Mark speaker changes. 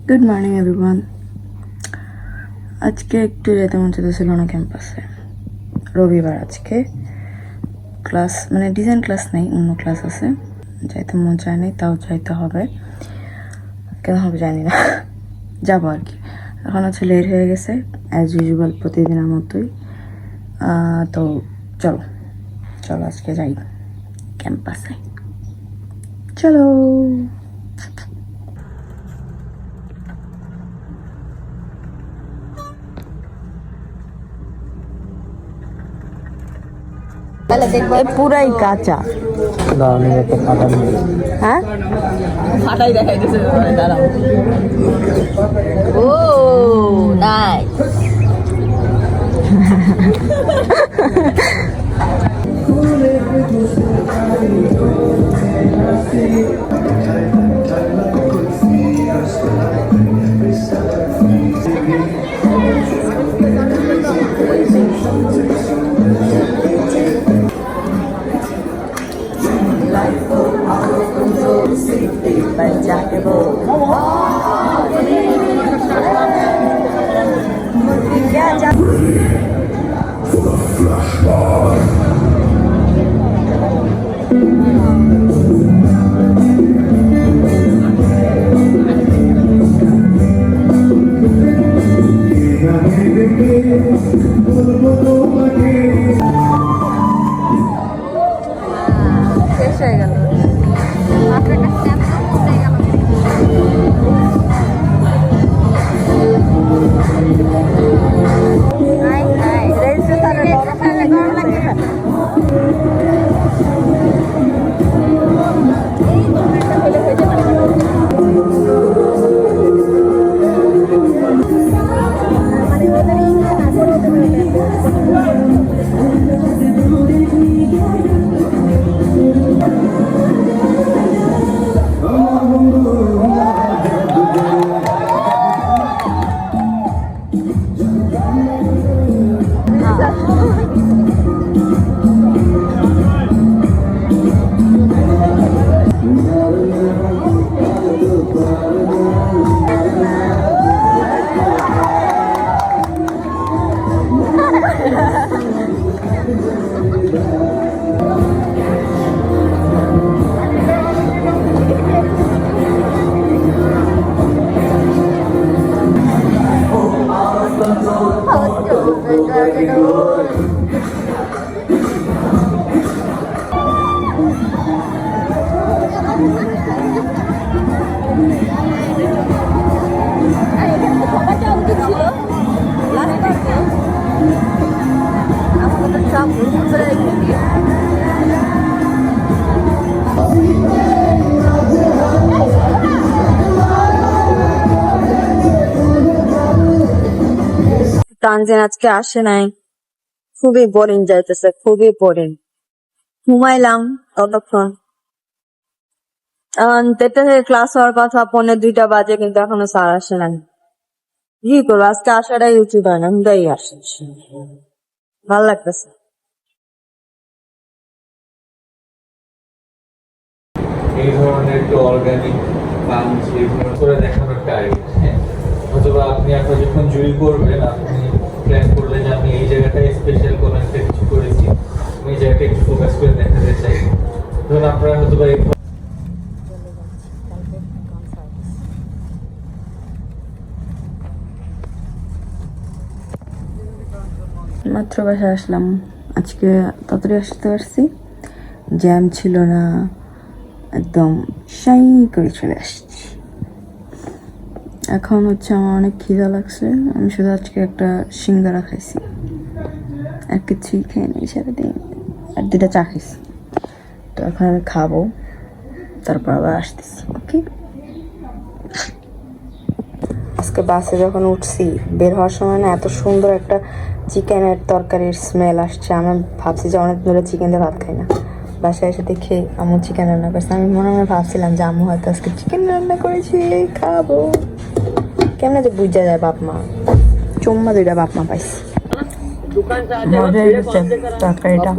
Speaker 1: Good morning everyone. আজকে একটু যেতে মন চাইতেছিল না ক্যাম্পাসে। রবিবার আজকে ক্লাস মানে ডিজাইন ক্লাস নেই, অন্য ক্লাস আছে। যাইতে মন চায় নেই, তাও যাইতে হবে। কেন হবে জানি না, যাবো আর কি। এখন হচ্ছে লেট হয়ে গেছে অ্যাজ ইউজুয়াল প্রতিদিনের মতোই। তো চলো চলো আজকে যাই ক্যাম্পাসে, চলো। পুরাই কাঁচা। হ্যাঁ,
Speaker 2: ফাটাই দেখাইতেছে দাঁড়াও। ও নাইস। শেষ হয়ে গেল। তানজিন আজকে আসে নাই, খুবই বোরিং যাইতেছে, খুবই বোরিং। ঘুমাইলাম ততক্ষণ, দেড়টা থেকে ক্লাস হওয়ার কথা, 1:45 বাজে, কিন্তু এখনো স্যার আসে নাই। কি করবো, আজকে আসাটাই উচিত হয় না, হুদাই আসে, ভাল লাগতেছে।
Speaker 3: এই ধরনের একটু অর্গানিক পাঞ্চ এগুলো করে দেখানোর একটা আইডিয়া। অথবা আপনি আপনার যখন জুড়ি করবেন, আপনি প্ল্যান করলে যে আমি এই জায়গাটায় স্পেশাল কোনো একটা কিছু করেছি, আমি এই জায়গাটা একটু ফোকাস করে দেখাতে চাই। ধরুন আপনারা হয়তো বা
Speaker 1: মাত্র বাসায় আসলাম, আজকে তাড়াতাড়ি আসতে পারছি, জ্যাম ছিল না, একদম শাই করে চলে আসছি। এখন হচ্ছে আমার অনেক খিদা লাগছে, আমি শুধু আজকে একটা সিঙ্গারা খাইছি, আর কিছুই খাই নাই সারাদিন, আর 2টা চা খাইছি। তো এখন আমি খাবো, তারপর আবার আসতেছি। ওকে, আজকে বাসে যখন উঠছি, বের হওয়ার সময় না এত সুন্দর একটা চিকেনের তরকারির স্মেল আসছে, আমি ভাবছি যে অনেক ধরে চিকেন দিয়ে ভাত খাই না। বাসায় এসে দেখি আম্মু চিকেন রান্না করেছে, আমি মনে মনে ভাবছিলাম যে আম্মু হয়তো আজকে চিকেন রান্না করেছি, খাবো। কেমন যে বুঝা যায় বাপ মা, চুম্মা 2টা বাপ মা পাইছি। মজা হয়েছে তরকারিটা।